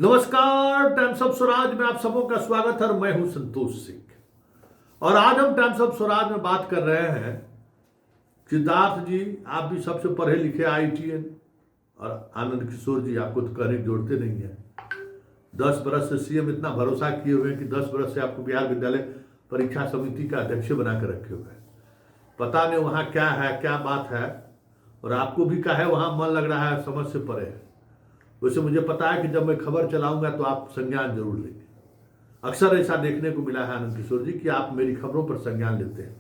नमस्कार, times of Swaraj में आप सबों का स्वागत है और मैं हूं संतोष सिंह। और आज हम टाइम्स ऑफ स्वराज में बात कर रहे हैं सिद्धार्थ जी, आप भी सबसे पढ़े लिखे IITN, और आनंद किशोर जी आपको तो कहने जोड़ते नहीं है। 10 बरस से CM इतना भरोसा किए हुए हैं कि 10 बरस से आपको बिहार विद्यालय परीक्षा समिति का अध्यक्ष बना कर रखे हुए हैं। पता नहीं वहाँ क्या है, क्या बात है, और आपको भी क्या है वहाँ मन लग रहा है, समझ से परे है। वैसे मुझे पता है कि जब मैं खबर चलाऊंगा तो आप संज्ञान जरूर लेंगे। अक्सर ऐसा देखने को मिला है आनंद किशोर जी कि आप मेरी खबरों पर संज्ञान लेते हैं।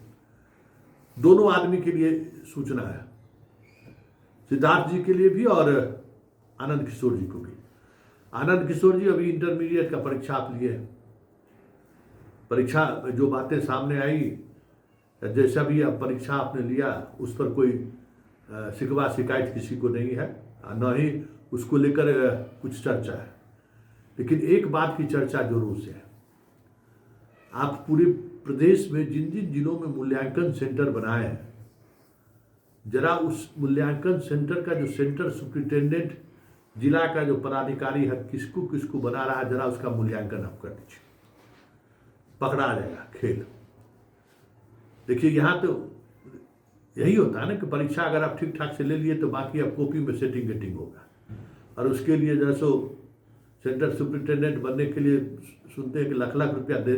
दोनों आदमी के लिए सूचना है, सिद्धार्थ जी के लिए भी और आनंद किशोर जी को भी। आनंद किशोर जी अभी इंटरमीडिएट का परीक्षा आप लिए, परीक्षा में जो बातें सामने आई, जैसा भी आप परीक्षा आपने लिया उस पर कोई शिकवा शिकायत किसी को नहीं है, न ही उसको लेकर कुछ चर्चा है। लेकिन एक बात की चर्चा जरूर से है, आप पूरे प्रदेश में जिन जिन जिलों में मूल्यांकन सेंटर बनाए हैं, जरा उस मूल्यांकन सेंटर का जो सेंटर सुप्रिंटेंडेंट जिला का जो पदाधिकारी है किसको किसको बना रहा है, जरा उसका मूल्यांकन आप कर दीजिए, पकड़ा जाएगा खेल। देखिए यहाँ तो यही होता है ना कि परीक्षा अगर आप ठीक ठाक से ले लिए तो बाकी अब कॉपी में सेटिंग गेटिंग होगा, और उसके लिए जैसो सेंटर सुप्रिंटेंडेंट बनने के लिए सुनते हैं कि लाख लाख रुपया दे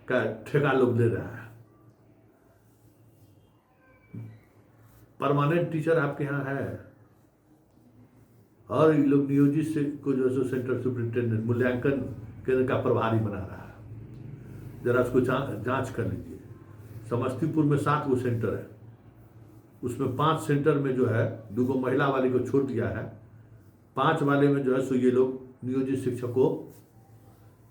का ठेका लोग दे रहा है। परमानेंट टीचर आपके यहाँ है और ये लोग नियोजित से को जो सो सेंटर सुप्रिंटेंडेंट मूल्यांकन केंद्र का प्रभारी बना रहा है। जरा उसको जांच कर लीजिए। समस्तीपुर में 7 गो सेंटर है, उसमें 5 सेंटर में जो है 2 गो महिला वाली को छोड़ दिया है, 5 वाले में जो है सो ये लोग नियोजित शिक्षकों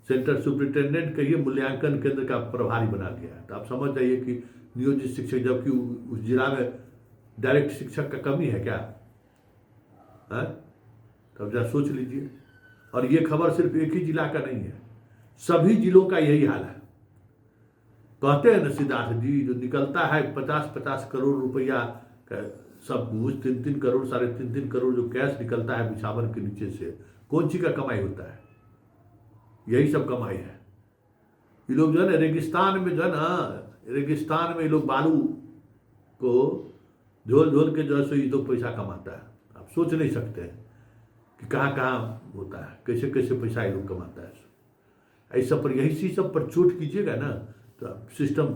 सेंटर सुप्रिंटेंडेंट के ये मूल्यांकन केंद्र का प्रभारी बना दिया है। तो आप समझ जाइए कि नियोजित शिक्षक, जबकि उस जिला में डायरेक्ट शिक्षक का कमी है क्या है? तब जरा सोच लीजिए। और ये खबर सिर्फ एक ही जिला का नहीं है, सभी जिलों का यही हाल है। कहते हैं न सिद्धार्थ जी, जो निकलता है 50-50 करोड़ रुपया सब कुछ, 3-3 करोड़ 3.5 करोड़ जो कैश निकलता है बिछावन के नीचे से, कौन सी का कमाई होता है? यही सब कमाई है। ये लोग जो है ना रेगिस्तान में, जो है ना रेगिस्तान में ये लोग बालू को झोल झोल के जो है सो ये लोग पैसा कमाता है। आप सोच नहीं सकते हैं कि कहाँ कहाँ होता है, कैसे कैसे पैसा ये लोग कमाता है। ऐसा पर यही चीज सब पर चोट कीजिएगा ना तो सिस्टम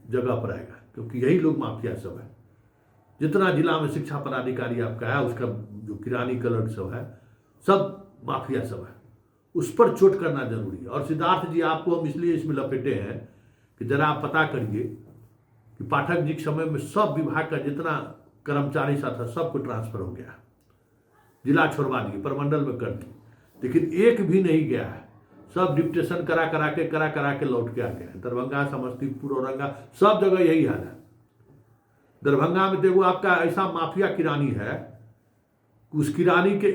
जगह पर आएगा, क्योंकि यही लोग माफिया सब है। जितना जिला में शिक्षा पदाधिकारी आपका है, उसका जो किरानी क्लर्क सब है, सब माफिया सब है। उस पर चोट करना जरूरी है। और सिद्धार्थ जी, आपको हम इसलिए इसमें लपेटे हैं कि जरा आप पता करिए कि पाठक जी के समय में सब विभाग का जितना कर्मचारी सा था सबको ट्रांसफर हो गया, जिला छोड़वा दिए, प्रमंडल में कर दिए, लेकिन एक भी नहीं गया है। सब डिप्टेशन करा करा के लौट के आ गया। दरभंगा, समस्तीपुर, औरंगा, सब जगह यही हाल है। दरभंगा में देखो आपका ऐसा माफिया किरानी है, उस किरानी के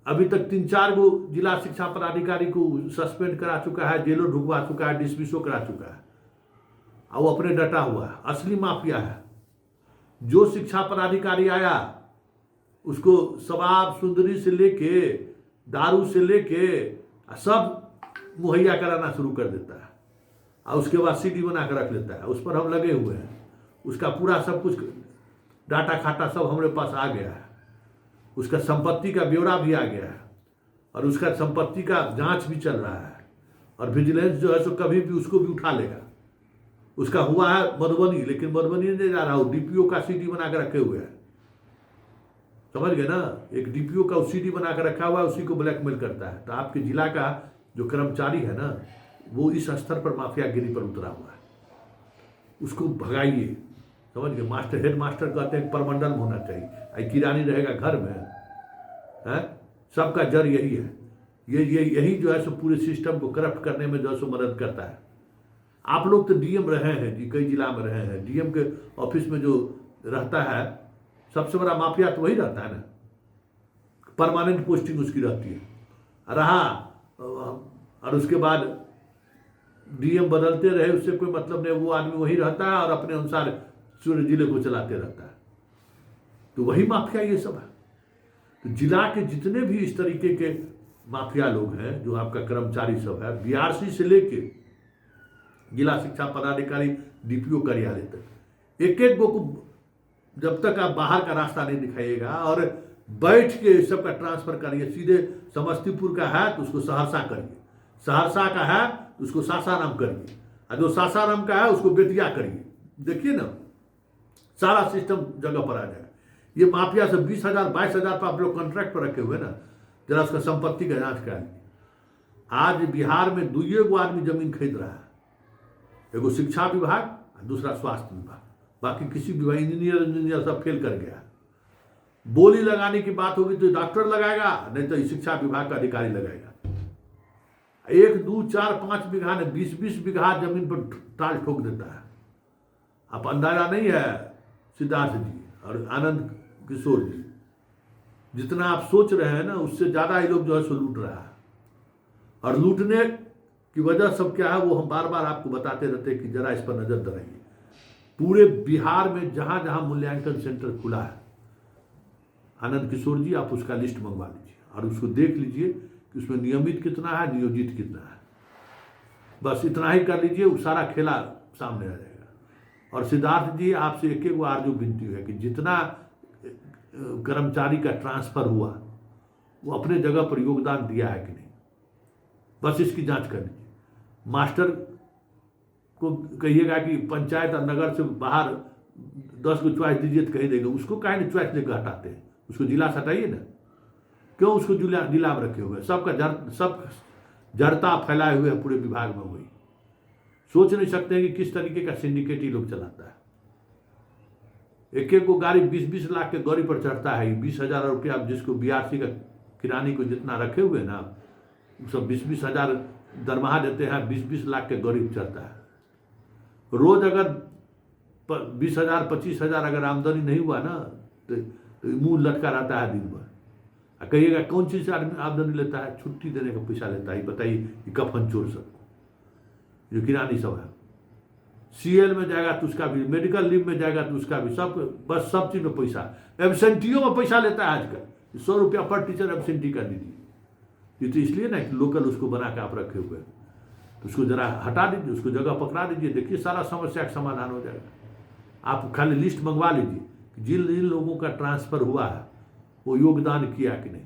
अभी तक 3-4 गो जिला शिक्षा पदाधिकारी को सस्पेंड करा चुका है, जेलों ढुकवा चुका है, डिसमिसो करा चुका है, और वो अपने डटा हुआ है। असली माफिया है। जो शिक्षा पदाधिकारी आया उसको शराब सुंदरी से लेके दारू से लेके सब मुहैया कराना शुरू कर देता है, और उसके बाद CD बना कर रख लेता है। उस पर हम लगे हुए हैं, उसका पूरा सब कुछ डाटा खाता सब हमारे पास आ गया है, उसका संपत्ति का ब्यौरा भी आ गया है, और उसका संपत्ति का जांच भी चल रहा है, और विजिलेंस जो है सो कभी भी उसको भी उठा लेगा। उसका हुआ है मधुबनी, लेकिन मधुबनी नहीं जा रहा, वो DPO का CD बना कर रखे हुए हैं। समझ गए ना? एक DPO का CD बना कर रखा हुआ है, उसी को ब्लैकमेल करता है। तो आपके जिला का जो कर्मचारी है ना, वो इस स्तर पर माफियागिरी पर उतरा हुआ है, उसको भगाइए। समझ गए? मास्टर, हेड मास्टर कहते हैं परमंडल में होना चाहिए, किरानी रहेगा घर में है। सबका जड़ यही है। यही जो है सो पूरे सिस्टम को करप्ट करने में जो है सो मदद करता है। आप लोग तो DM रहे हैं जी, कई जिला में रहे हैं। DM के ऑफिस में जो रहता है सबसे बड़ा माफिया तो वही रहता है ना, परमानेंट पोस्टिंग उसकी रहती है रहा, और उसके बाद DM बदलते रहे, उससे कोई मतलब नहीं, वो आदमी वही रहता है और अपने अनुसार सूर्य जिले को चलाते रहता है। तो वही माफिया ये सब है। तो जिला के जितने भी इस तरीके के माफिया लोग हैं, जो आपका कर्मचारी सब है, बीआरसी से लेके जिला शिक्षा पदाधिकारी डीपीओ कार्यालय तक, एक एक को जब तक आप बाहर का रास्ता नहीं दिखाइएगा और बैठ के सबका ट्रांसफर करिए, सीधे समस्तीपुर का है तो उसको सहरसा करिए, सहरसा का है तो उसको सासाराम करिए, और जो सासाराम का है उसको बेतिया करिए। देखिए ना, सारा सिस्टम जगह पर आ जाएगा। ये माफिया से 20,000 22,000 पर आप लोग कॉन्ट्रैक्ट पर रखे हुए ना, जरा उसका संपत्ति का जांच करा लीजिए। आज बिहार में 2 आदमी जमीन खरीद रहा है, एगो शिक्षा विभाग और दूसरा स्वास्थ्य विभाग, बाकी किसी विभाग इंजीनियर सब फेल कर गया। बोली लगाने की बात होगी तो डॉक्टर लगाएगा, नहीं तो शिक्षा विभाग का अधिकारी लगाएगा। 1 2 4 5 बीघा ने 20 बीघा जमीन पर ताल ठोक देता है। आप अंदाजा नहीं है सिद्धार्थ जी और आनंद किशोर जी, जितना आप सोच रहे हैं ना उससे ज्यादा ये लोग जो है सो लूट रहा है। और लूटने की वजह सब क्या है वो हम बार बार आपको बताते रहते हैं कि जरा इस पर नजर दराइए। पूरे बिहार में जहां जहां मूल्यांकन सेंटर खुला है, आनंद किशोर जी आप उसका लिस्ट मंगवा लीजिए और उसको देख लीजिए कि उसमें नियमित कितना है, नियोजित कितना है। बस इतना ही कर लीजिए, वो सारा खेला सामने आ जाएगा। और सिद्धार्थ जी आपसे एक बार जो विनती है कि जितना कर्मचारी का ट्रांसफर हुआ वो अपने जगह पर योगदान दिया है कि नहीं, बस इसकी जांच कर लीजिए। मास्टर को कहिएगा कि पंचायत और नगर से बाहर 10 को चॉइस दीजिए तो कही देगा, उसको काहे नहीं चॉइस लेकर हटाते हैं, उसको जिला से हटाइए ना। क्यों उसको जिला में रखे हुए, सब जड़ता फैलाए हुए है पूरे विभाग में। वही सोच नहीं सकते हैं कि किस तरीके का सिंडिकेट ही लोग चलाता है। एक एक को गाड़ी 20-20 लाख के गाड़ी पर चढ़ता है। 20,000 रुपया जिसको बीआरसी का किरानी को जितना रखे हुए ना, सब 20-20 हजार दरमाहा देते हैं, 20-20 लाख के गाड़ी पर चढ़ता है। रोज अगर 20,000 25,000 अगर आमदनी नहीं हुआ ना तो मुंह लटका रहता है दिन भर। कहिएगा कौन चीज से आमदनी लेता है, छुट्टी देने का पैसा लेता है। बताइए कफन चोर सब जो किरानी सब है, सीएल में जाएगा तो उसका भी, मेडिकल लीव में जाएगा तो उसका भी, सब बस सब चीज में पैसा। एबसेंटियों में पैसा लेता है आजकल, 100 रुपया पर टीचर एबसेंटी कर दीजिए। ये तो इसलिए ना कि लोकल उसको बना के आप रखे हुए, तो उसको जरा हटा दीजिए, उसको जगह पकड़ा दीजिए, देखिए सारा समस्या का समाधान हो जाएगा। आप खाली लिस्ट मंगवा लीजिए कि जिन जिन लोगों का ट्रांसफर हुआ है वो योगदान किया कि नहीं,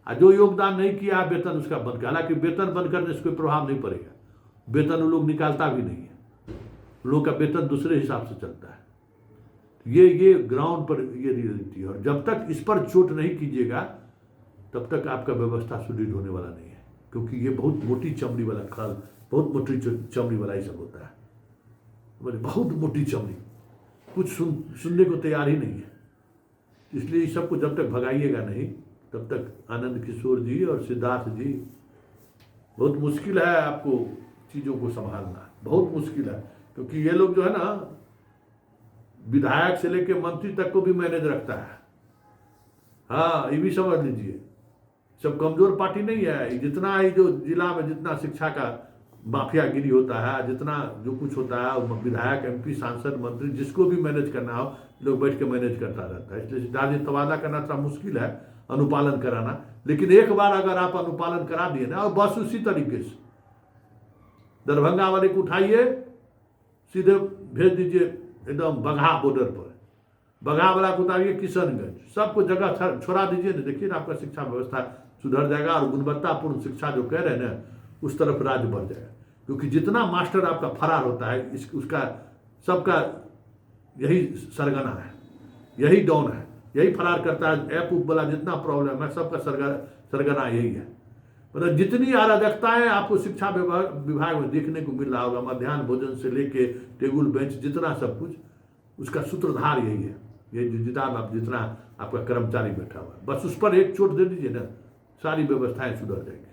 और जो योगदान नहीं किया वेतन उसका बंद कर। हालांकि वेतन बंद करने से कोई प्रभाव नहीं पड़ेगा, वेतन वो लोग निकालता भी नहीं है, लोगों का वेतन दूसरे हिसाब से चलता है। ये ग्राउंड पर ये रियलिटी है। और जब तक इस पर चोट नहीं कीजिएगा तब तक आपका व्यवस्था सुदृढ़ होने वाला नहीं है, क्योंकि ये बहुत मोटी चमड़ी वाला खल, बहुत मोटी चमड़ी वाला ही सब होता है, बहुत मोटी चमड़ी, कुछ सुनने को तैयार ही नहीं है। इसलिए इस सबको जब तक भगाइएगा नहीं तब तक आनंद किशोर जी और सिद्धार्थ जी, बहुत मुश्किल है आपको चीज़ों को संभालना, बहुत मुश्किल है। क्योंकि ये लोग जो है ना विधायक से लेके मंत्री तक को भी मैनेज रखता है। हाँ, ये भी समझ लीजिए, सब कमजोर पार्टी नहीं है। जितना ही जो जिला में जितना शिक्षा का माफियागिरी होता है, जितना जो कुछ होता है, विधायक एमपी सांसद मंत्री जिसको भी मैनेज करना हो लोग बैठ के मैनेज करता रहता है। इसलिए सिद्धार्थ तबादला करना थोड़ा मुश्किल है, अनुपालन कराना। लेकिन एक बार अगर आप अनुपालन करा दिए ना, और बस उसी तरीके से दरभंगा वाले को उठाइए सीधे भेज दीजिए एकदम बगहा बॉर्डर पर, बगहा वाला को उतारिए किशनगंज, सबको जगह छोड़ा दीजिए ना। देखिए ना आपका शिक्षा व्यवस्था सुधर जाएगा और गुणवत्तापूर्ण शिक्षा जो कह रहे हैं ना उस तरफ राज्य बढ़ जाएगा। क्योंकि जितना मास्टर आपका फरार होता है उसका सबका यही सरगना है, यही डॉन है, यही फरार करता है। ऐप वाला जितना प्रॉब्लम है सबका सरगना यही है। मतलब जितनी अराजकताएं आपको शिक्षा विभाग में देखने को मिल रहा होगा, मध्याह्न भोजन से लेके टेबल बेंच जितना सब कुछ, उसका सूत्रधार यही है। ये जितना आपका कर्मचारी बैठा हुआ है, बस उस पर एक चोट दे दीजिए ना, सारी व्यवस्थाएं सुधर जाएंगी।